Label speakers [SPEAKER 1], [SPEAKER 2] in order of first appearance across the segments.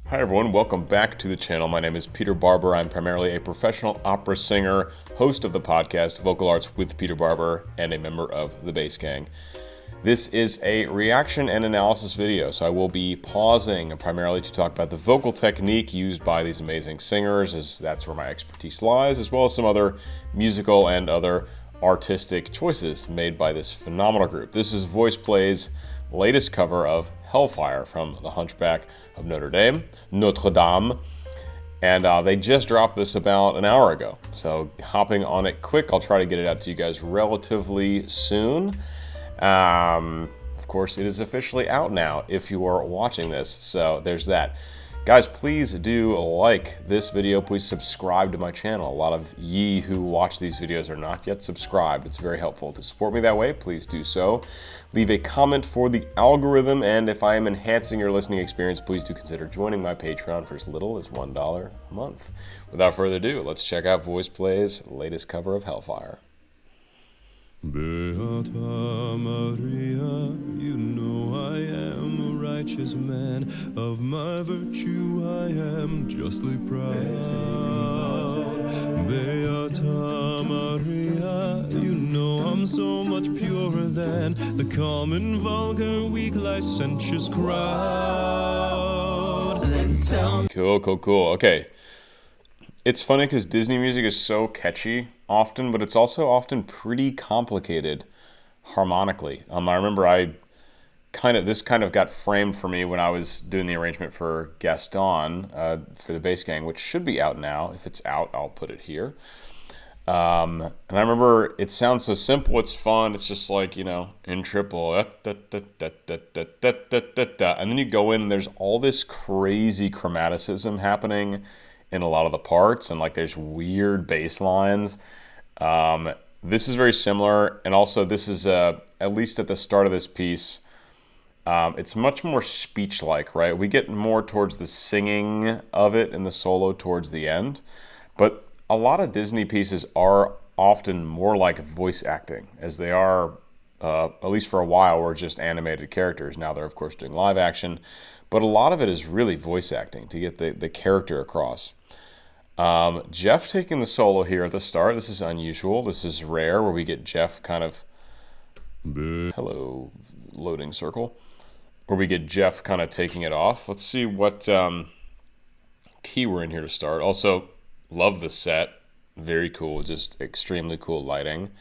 [SPEAKER 1] Hi everyone, welcome back to the channel. My name is Peter Barber. I'm primarily a professional opera singer, host of the podcast Vocal Arts with Peter Barber, and a member of the Bass Gang. This is a reaction and analysis video, so I will be pausing primarily to talk about the vocal technique used by these amazing singers, as that's where my expertise lies, as well as some other musical and other artistic choices made by this phenomenal group. This is VoicePlay's latest cover of Hellfire from The Hunchback of Notre Dame, and they just dropped this about an hour ago. So hopping on it quick, I'll try to get it out to you guys relatively soon. Of course, it is officially out now if you are watching this, so there's that. Guys, please do like this video. Please subscribe to my channel. A lot of ye who watch these videos are not yet subscribed. It's very helpful to support me that way. Please do so. Leave a comment for the algorithm, and if I am enhancing your listening experience, please do consider joining my Patreon for as little as $1 a month. Without further ado, let's check out VoicePlay's latest cover of Hellfire.
[SPEAKER 2] Beata Maria, you know I am a righteous man. Of my virtue I am justly proud. Beata Maria, you know I'm so much purer than the common, vulgar, weak, licentious crowd. Then tell me.
[SPEAKER 1] Cool. Okay. It's funny because Disney music is so catchy often, but it's also often pretty complicated harmonically. I remember this kind of got framed for me when I was doing the arrangement for Gaston for the Bass Gang, which should be out now. If it's out, I'll put it here. And I remember it sounds so simple, it's fun. It's just like, you know, in triple, and then you go in and there's all this crazy chromaticism happening in a lot of the parts, and like there's weird bass lines. This is very similar, and also this is at least at the start of this piece, it's much more speech-like, right? We get more towards the singing of it in the solo towards the end, but a lot of Disney pieces are often more like voice acting, as they are, at least for a while, were just animated characters. Now they're of course doing live action, but a lot of it is really voice acting to get the character across. Jeff taking the solo here at the start. This is unusual. This is rare, where we get Jeff kind of, hello, loading circle, where we get Jeff kind of taking it off. Let's see what key we're in here to start. Also, love the set. Very cool. Just extremely cool lighting.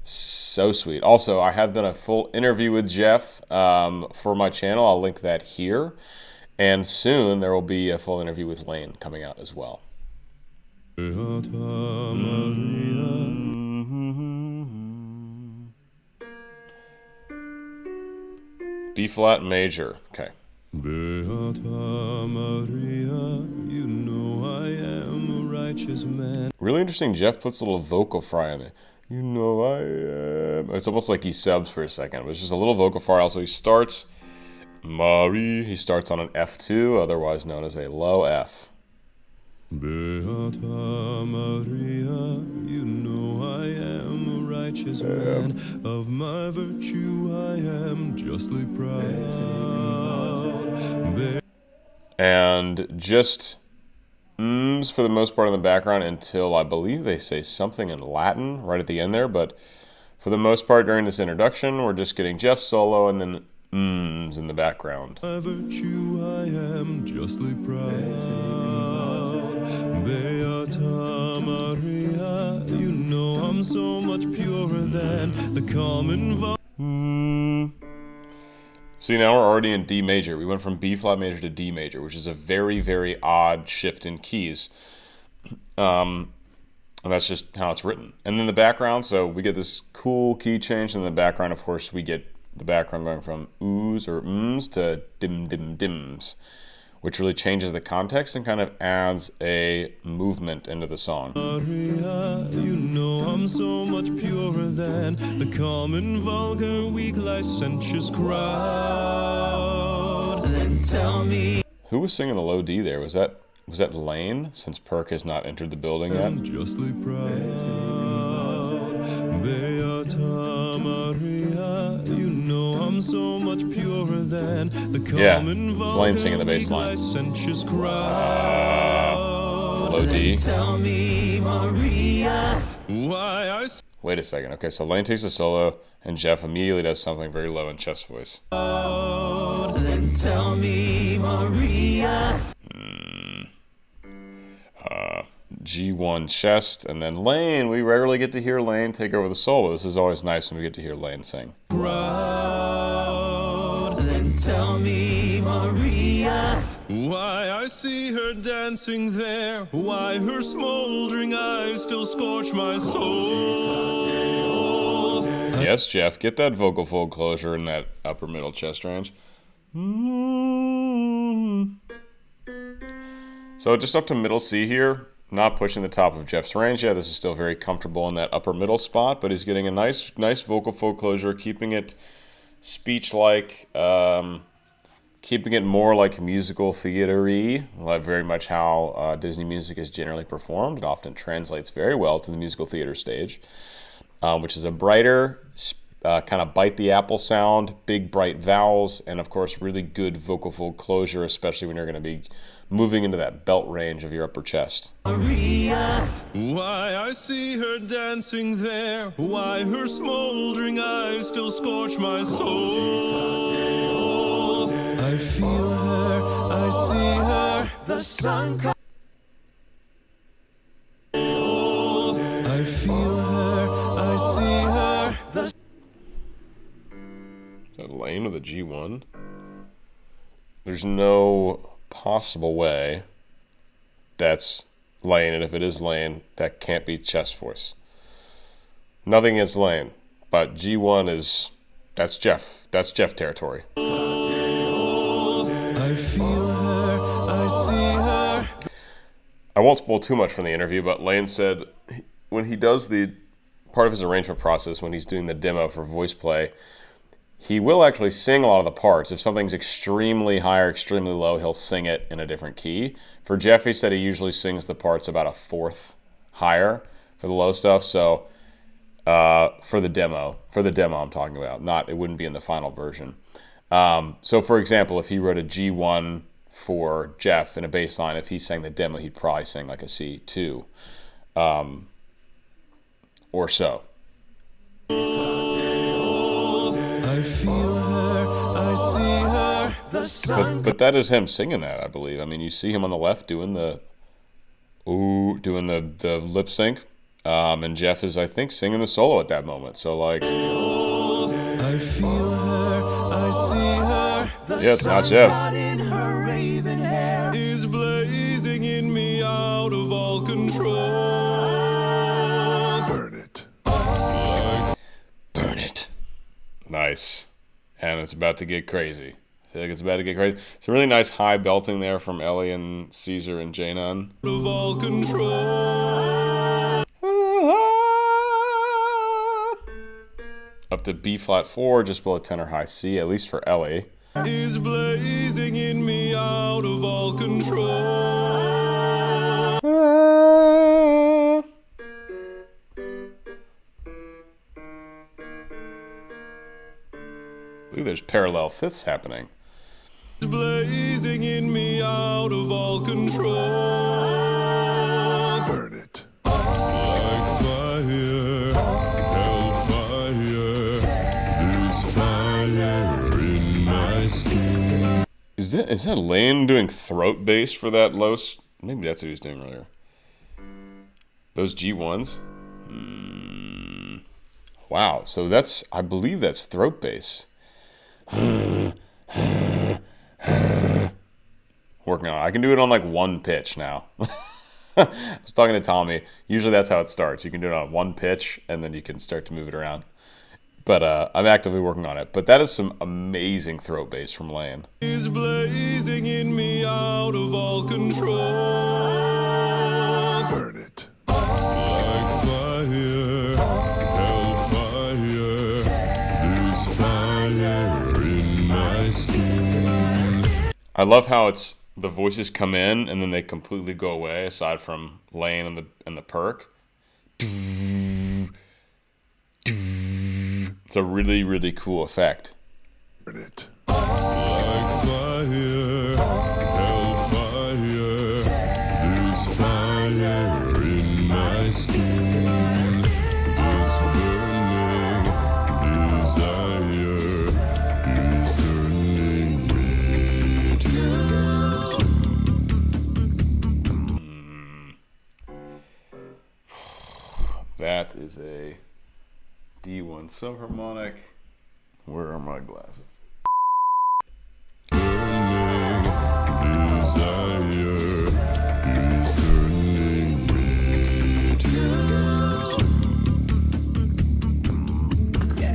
[SPEAKER 1] So sweet. Also, I have done a full interview with Jeff for my channel. I'll link that here. And soon there will be a full interview with Lane coming out as well. B flat major. Okay.
[SPEAKER 2] Beata Maria, you know I am a righteous man.
[SPEAKER 1] Really interesting. Jeff puts a little vocal fry in there. You know I am. It's almost like he subs for a second. It's just a little vocal fry. Also, he starts he starts on an F2, otherwise known as a low F.
[SPEAKER 2] Beata Maria, you know I am a righteous man. Of my virtue I am justly proud.
[SPEAKER 1] And just for the most part in the background until I believe they say something in Latin right at the end there, but for the most part during this introduction, we're just getting Jeff's solo and then in the background.
[SPEAKER 2] By virtue I am justly proud. Beata Maria, you know I'm so much purer than the common.
[SPEAKER 1] See, now we're already in D major. We went from B flat major to D major, which is a very, very odd shift in keys. And that's just how it's written. And then the background, so we get this cool key change. In the background, of course, we get the background going from oohs or ums to dims, which really changes the context and kind of adds a movement into the song.
[SPEAKER 2] Maria, you know I'm so much purer than the common, vulgar, weak, licentious crowd. Then tell me,
[SPEAKER 1] who was singing the low D there? Was that Lane, since Perk has not entered the building yet?
[SPEAKER 2] I'm justly proud. Beata Maria, you know I'm I'm so much purer than the
[SPEAKER 1] Yeah,
[SPEAKER 2] common
[SPEAKER 1] it's Lane singing the bass line.
[SPEAKER 2] licentious crowd.
[SPEAKER 1] Low D.
[SPEAKER 2] Tell me, Maria, why I
[SPEAKER 1] Wait a second. Okay, so Lane takes a solo, and Jeff immediately does something very low in chest voice.
[SPEAKER 2] then tell me, Maria.
[SPEAKER 1] G1 chest, and then Lane. We rarely get to hear Lane take over the solo. This is always nice when we get to hear Lane sing.
[SPEAKER 2] Crowd, then tell me, Maria, why I see her dancing there, why her smoldering eyes still scorch my soul.
[SPEAKER 1] Yes, Jeff, get that vocal fold closure in that upper middle chest range. So just up to middle C here. Not pushing the top of Jeff's range yet. This is still very comfortable in that upper middle spot, but he's getting a nice vocal fold closure, keeping it speech-like, keeping it more like musical theater-y, like very much how Disney music is generally performed. It often translates very well to the musical theater stage, which is a brighter, kind of bite the apple sound, big bright vowels, and of course really good vocal fold closure, especially when you're going to be moving into that belt range of your upper chest.
[SPEAKER 2] Maria, why I see her dancing there, why her smoldering eyes still scorch my soul. I feel her, I see her, the sun comes. I feel her, I see her, the
[SPEAKER 1] Is that Lane with a G1? There's no possible way that's Lane, and if it is Lane, that can't be chest voice. Nothing against Lane, but G1 is, that's Jeff territory.
[SPEAKER 2] I feel her, I see her.
[SPEAKER 1] I won't spoil too much from the interview, but Lane said when he does the part of his arrangement process, when he's doing the demo for VoicePlay, he will actually sing a lot of the parts. If something's extremely high or extremely low, he'll sing it in a different key. For Jeff, he said he usually sings the parts about a fourth higher for the low stuff. So for the demo I'm talking about, it wouldn't be in the final version. So for example, if he wrote a G1 for Jeff in a bass line, if he sang the demo, he'd probably sing like a C2 or so.
[SPEAKER 2] I feel her, I see her, the sun.
[SPEAKER 1] But that is him singing that, I believe. I mean, you see him on the left doing the lip sync, and Jeff is, I think, singing the solo at that moment. So like,
[SPEAKER 2] I feel her, I see her, the
[SPEAKER 1] yeah, it's not Jeff.
[SPEAKER 2] sun in her raven hair is blazing in me out of all control. Burn it.
[SPEAKER 1] Burn it. Nice. And it's about to get crazy. I feel like it's about to get crazy. It's a really nice high belting there from Ellie and Caesar and Janon.
[SPEAKER 2] Of all control.
[SPEAKER 1] Up to B flat 4, just below tenor high C, at least for Ellie.
[SPEAKER 2] Is blazing in me out of all control.
[SPEAKER 1] Look, there's parallel fifths happening.
[SPEAKER 2] Blazing in me out of all control. Burn it. Like fire, hellfire, there's fire in my skin.
[SPEAKER 1] Is that Lane doing throat bass for that low? Maybe that's what he was doing earlier. Those G1s? Wow, so I believe that's throat bass. Working on it. I can do it on like one pitch now. I was talking to Tommy. Usually that's how it starts. You can do it on one pitch and then you can start to move it around. But I'm actively working on it. But that is some amazing throat bass from Lane.
[SPEAKER 2] Is blazing in me out of all control. Burn it. Like fire, hellfire, there's fire in my skin.
[SPEAKER 1] I love how the voices come in and then they completely go away, aside from Lane and the perk. It's a really, really cool effect.
[SPEAKER 2] Like fire, hellfire, there's fire in my skin. This burning desire is turning me to
[SPEAKER 1] That is a D1 subharmonic. Where are my glasses?
[SPEAKER 2] desire is turning me to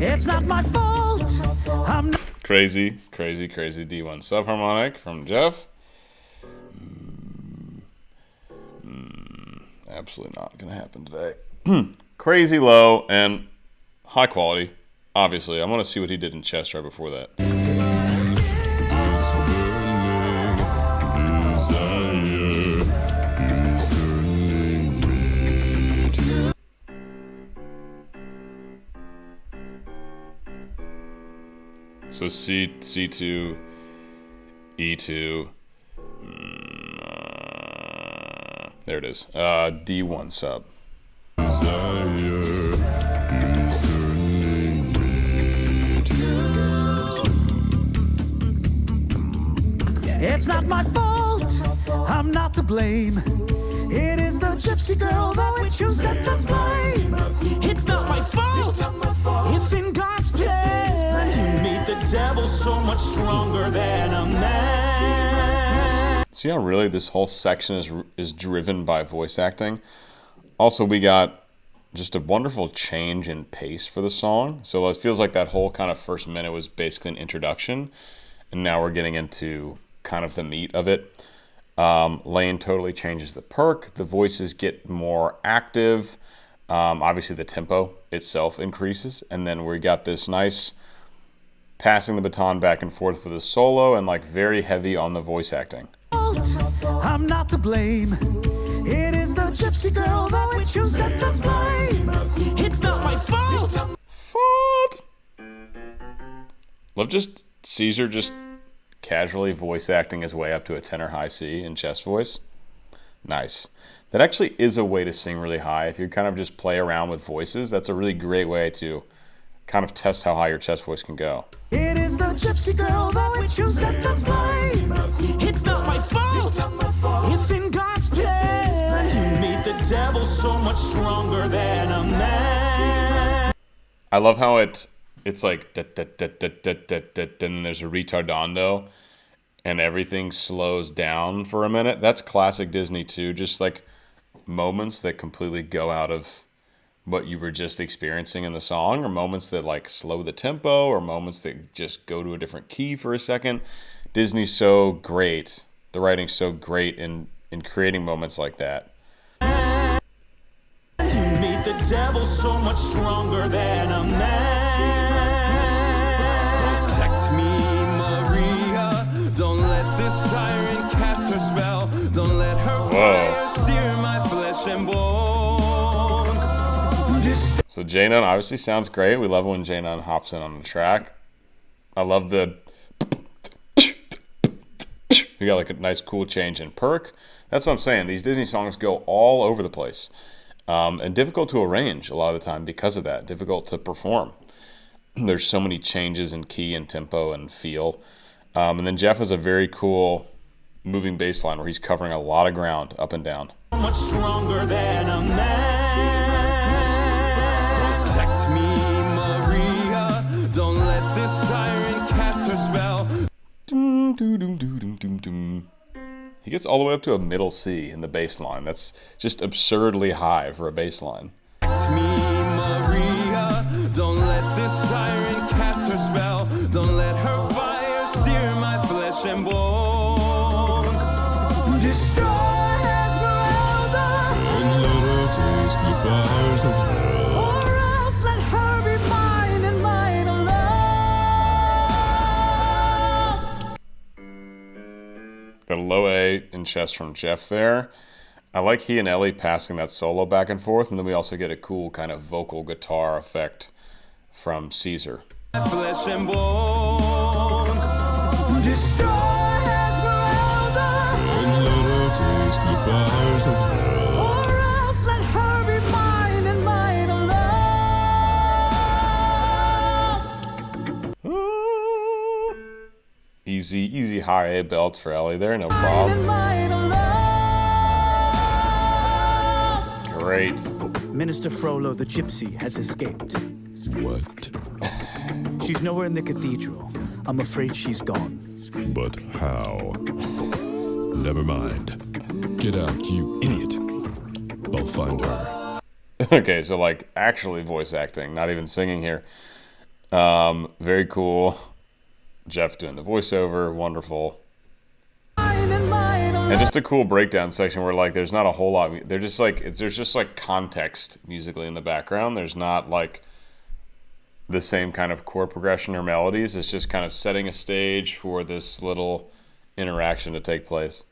[SPEAKER 3] It's not my fault. I'm not.
[SPEAKER 1] Crazy D1 subharmonic from Jeff. Absolutely not gonna happen today. Crazy low and high quality. Obviously, I want to see what he did in chest right before that. So C2, E2. There it is. D1 sub.
[SPEAKER 3] It's not my fault. I'm not to blame. It is the gypsy girl that which you set this flame. It's not my fault. If in God's plan you meet the devil so much stronger than a man.
[SPEAKER 1] See how really this whole section is driven by voice acting? Also, we got just a wonderful change in pace for the song. So it feels like that whole kind of first minute was basically an introduction. And now we're getting into kind of the meat of it. Lane totally changes the perk. The voices get more active. Obviously, the tempo itself increases. And then we got this nice passing the baton back and forth for the solo and like very heavy on the voice acting.
[SPEAKER 3] I'm not to blame. It is the gypsy girl that which you set this flame. It's not my fault.
[SPEAKER 1] Love just Caesar just casually voice acting his way up to a tenor high C in chest voice. Nice. That actually is a way to sing really high. If you kind of just play around with voices, that's a really great way to kind of test how high your chest voice can go.
[SPEAKER 3] It is the gypsy girl that which you set this flame. It's not my fault. If in God's plan you meet the devil so much stronger than a man.
[SPEAKER 1] I love how it's like da, da, da, da, da, da, da, then there's a retardando and everything slows down for a minute. That's classic Disney too. Just like moments that completely go out of what you were just experiencing in the song, or moments that like slow the tempo, or moments that just go to a different key for a second. Disney's so great. The writing's so great in creating moments like that.
[SPEAKER 3] You meet the devil so much stronger than a man.
[SPEAKER 2] protect me, Maria. Don't let this siren cast her spell. Don't let her fire sear my flesh and bone.
[SPEAKER 1] So J-Nun obviously sounds great. We love when J-Nun hops in on the track. I love the... We got like a nice cool change in perk. That's what I'm saying. These Disney songs go all over the place. And difficult to arrange a lot of the time because of that. Difficult to perform. There's so many changes in key and tempo and feel. And then Jeff has a very cool moving bass line where he's covering a lot of ground up and down.
[SPEAKER 3] Much stronger than a man.
[SPEAKER 2] Protect me, Maria. Don't let this siren cast her spell.
[SPEAKER 1] Doom, doom, doom, doom, doom, doom, doom. He gets all the way up to a middle C in the bass line. That's just absurdly high for a bass line.
[SPEAKER 2] Protect me, Maria. Don't let this siren cast her spell. Don't let her fire sear my flesh and bone.
[SPEAKER 3] Destroy Esmeralda,
[SPEAKER 2] And let her taste the fires of hell.
[SPEAKER 3] or else let her be mine and mine alone.
[SPEAKER 1] Got a low A in chest from Jeff there. I like he and Ellie passing that solo back and forth, and then we also get a cool kind of vocal guitar effect from Caesar.
[SPEAKER 2] Flesh and bone.
[SPEAKER 3] Destroy Esmeralda,
[SPEAKER 2] and let her taste the fires of hell.
[SPEAKER 3] or else let her be mine and mine alone.
[SPEAKER 1] Easy high A belts for Ellie there, no problem.
[SPEAKER 3] Mine alone.
[SPEAKER 1] Great.
[SPEAKER 3] Minister Frollo the gypsy has escaped.
[SPEAKER 2] What?
[SPEAKER 3] She's nowhere in the cathedral. I'm afraid she's gone.
[SPEAKER 2] But how? Never mind. Get out, you idiot. I'll find her.
[SPEAKER 1] Okay, so like actually voice acting, not even singing here. Very cool. Jeff doing the voiceover, wonderful. And just a cool breakdown section where like there's not a whole lot. They're just like there's just like context musically in the background. There's not like the same kind of chord progression or melodies. It's just kind of setting a stage for this little interaction to take place.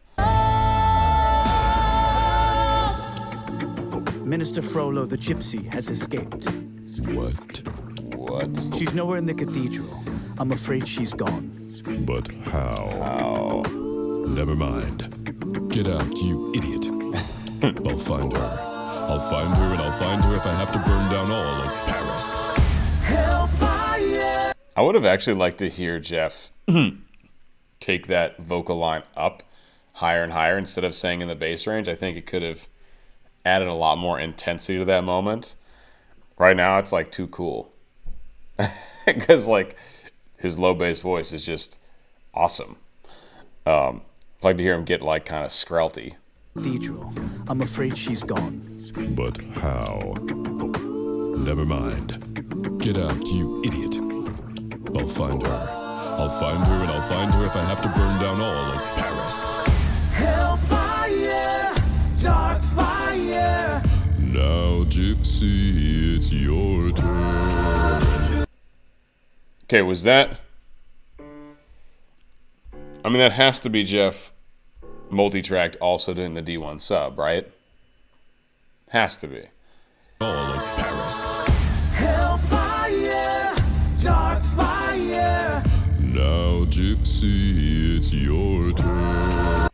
[SPEAKER 3] Minister Frollo the gypsy has escaped.
[SPEAKER 2] What?
[SPEAKER 1] What?
[SPEAKER 3] She's nowhere in the cathedral. I'm afraid she's gone.
[SPEAKER 2] But how?
[SPEAKER 1] Oh.
[SPEAKER 2] Never mind. Get out, you idiot. I'll find her. I'll find her and I'll find her if I have to burn down all of Paris.
[SPEAKER 3] Hellfire!
[SPEAKER 1] I would have actually liked to hear Jeff take that vocal line up higher and higher instead of saying in the bass range. I think it could have added a lot more intensity to that moment. Right now, it's like too cool. Because like his low bass voice is just awesome. I'd like to hear him get like kind of skrelty.
[SPEAKER 3] Cathedral. I'm afraid she's gone.
[SPEAKER 2] But how? Never mind. Get out, you idiot. I'll find her. I'll find her and I'll find her if I have to burn down all of Paris.
[SPEAKER 3] Hellfire! Dark fire!
[SPEAKER 2] Now, Gypsy, it's your turn.
[SPEAKER 1] Okay, was that... I mean, that has to be Jeff multi-tracked also doing the D1 sub, right? Has to be.
[SPEAKER 2] All of Paris.
[SPEAKER 3] Hellfire! Dark fire!
[SPEAKER 2] Now, Gypsy, it's your turn.
[SPEAKER 1] I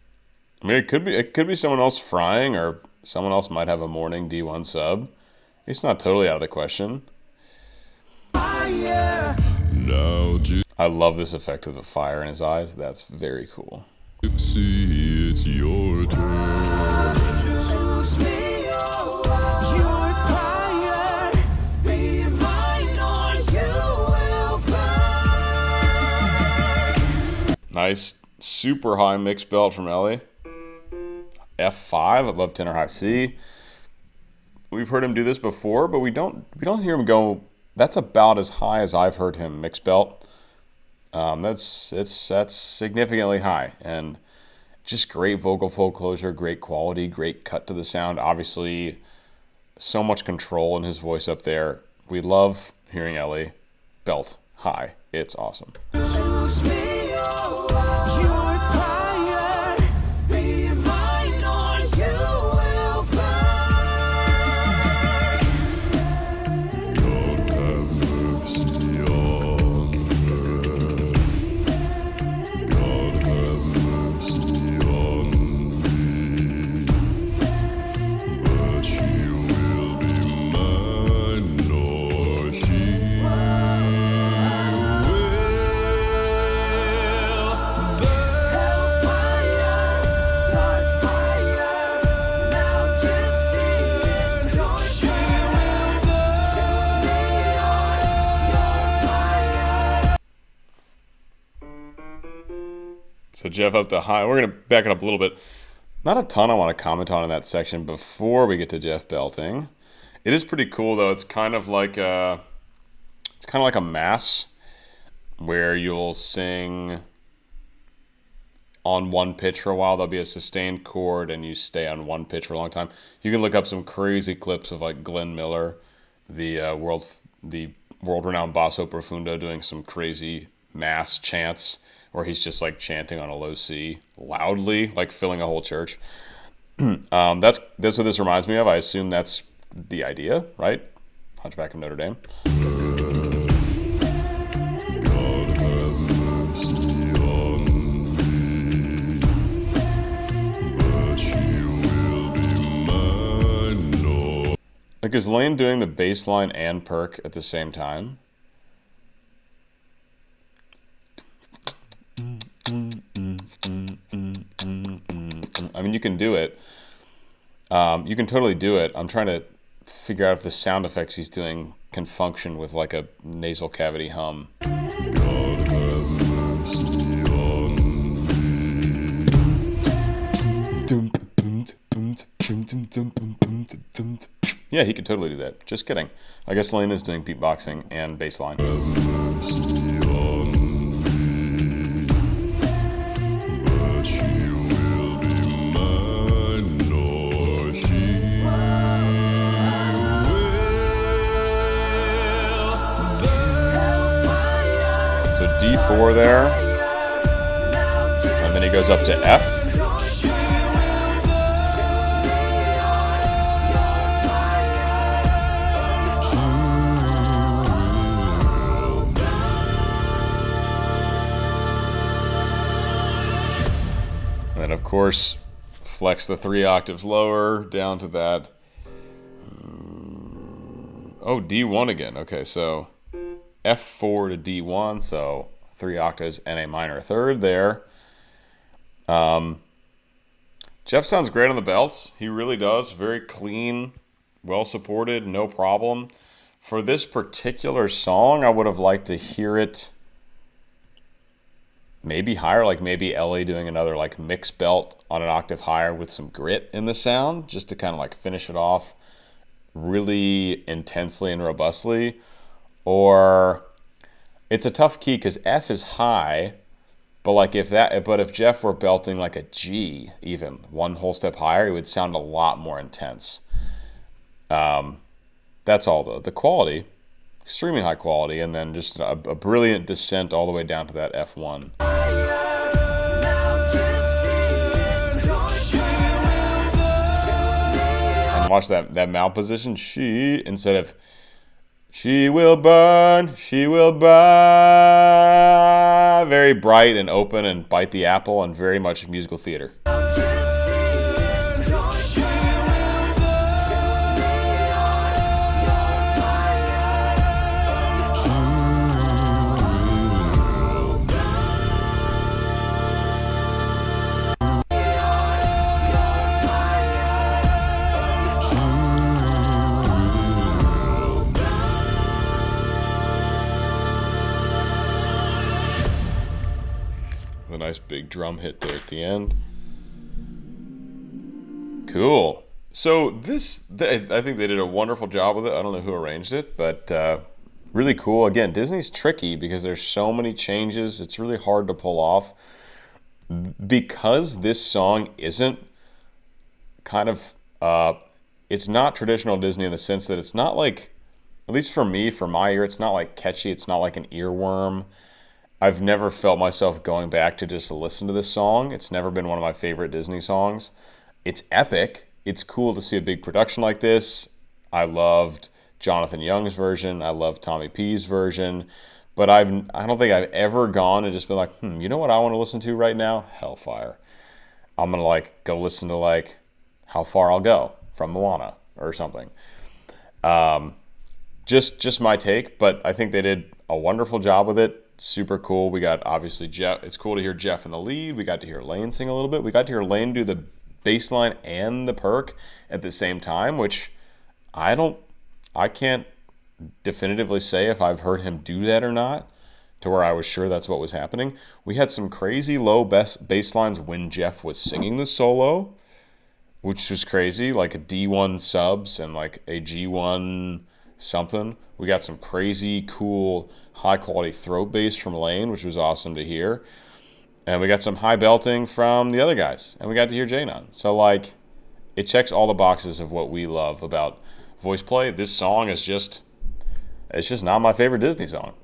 [SPEAKER 1] mean, it could be someone else frying, or someone else might have a morning D1 sub. It's not totally out of the question.
[SPEAKER 3] Fire!
[SPEAKER 2] Now,
[SPEAKER 1] I love this effect of the fire in his eyes. That's very cool.
[SPEAKER 2] Gypsy, it's your turn.
[SPEAKER 3] Choose me, you're required. Be mine or you will burn.
[SPEAKER 1] Nice, super high mix belt from Ellie. F5 above tenor high C. We've heard him do this before, but we don't hear him go. That's about as high as I've heard him mix belt. That's significantly high, and just great vocal fold closure, great quality, great cut to the sound. Obviously, so much control in his voice up there. We love hearing Ellie belt high. It's awesome.
[SPEAKER 3] Choose me, you're required. Be mine or you will burn.
[SPEAKER 2] God have mercy on her. God have mercy on me. But she will be mine, or she
[SPEAKER 1] So Jeff up to high. We're going to back it up a little bit. Not a ton I want to comment on in that section before we get to Jeff belting. It is pretty cool though. It's kind of like a mass where you'll sing on one pitch for a while. There'll be a sustained chord and you stay on one pitch for a long time. You can look up some crazy clips of like Glenn Miller, the world-renowned basso profundo, doing some crazy mass chants where he's just like chanting on a low C loudly, like filling a whole church. That's what this reminds me of. I assume that's the idea, right? Hunchback of Notre Dame.
[SPEAKER 2] God have mercy on
[SPEAKER 1] Like, is Lane doing the bass line and perk at the same time? I mean, you can do it. You can totally do it. I'm trying to figure out if the sound effects he's doing can function with like a nasal cavity hum. Yeah, he could totally do that. Just kidding. I guess Lane is doing beatboxing and bass line. D4 there, and then he goes up to F. And then, of course, flex the 3 octaves lower down to that. Oh, D1 again. Okay, so F4 to D1, so 3 octaves and a minor third there. Jeff sounds great on the belts. He really does. Very clean, well supported, no problem. For this particular song, I would have liked to hear it maybe higher, like maybe Ellie doing another like mix belt on an octave higher with some grit in the sound, just to kind of like finish it off really intensely and robustly. Or it's a tough key because F is high, but like if Jeff were belting like a G, even one whole step higher, it would sound a lot more intense. That's all though. The quality, extremely high quality, and then just a brilliant descent all the way down to that F1. And watch that mouth position. She, instead of she will burn, very bright and open and bite the apple and very much musical theater. A nice big drum hit there at the end. Cool. So I think they did a wonderful job with it. I don't know who arranged it, but really cool. Again, Disney's tricky because there's so many changes. It's really hard to pull off. Because this song isn't kind of, it's not traditional Disney in the sense that it's not like, at least for me, for my ear, it's not like catchy. It's not like an earworm. I've never felt myself going back to just listen to this song. It's never been one of my favorite Disney songs. It's epic. It's cool to see a big production like this. I loved Jonathan Young's version. I love Tommy P's version. But I don't think I've ever gone and just been like, you know what I want to listen to right now? Hellfire. I'm going to like go listen to like How Far I'll Go from Moana or something. Just my take, but I think they did a wonderful job with it. Super cool. We got obviously Jeff. It's cool to hear Jeff in the lead. We got to hear Lane sing a little bit. We got to hear Lane do the bass line and the perk at the same time, which I can't definitively say if I've heard him do that or not, to where I was sure that's what was happening. We had some crazy low bass lines when Jeff was singing the solo, which was crazy, like a D1 subs and like a G1 something. We got some crazy cool high quality throat bass from Lane, which was awesome to hear. And we got some high belting from the other guys. And we got to hear Janon. So like, it checks all the boxes of what we love about VoicePlay. This song is just, it's just not my favorite Disney song.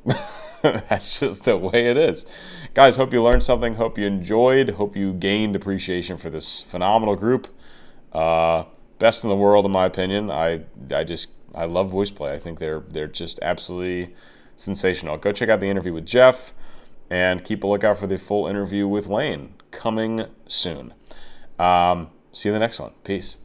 [SPEAKER 1] That's just the way it is. Guys, hope you learned something. Hope you enjoyed. Hope you gained appreciation for this phenomenal group. Best in the world, in my opinion. I love VoicePlay. I think they're just absolutely sensational. Go check out the interview with Jeff and keep a lookout for the full interview with Lane coming soon. See you in the next one. Peace.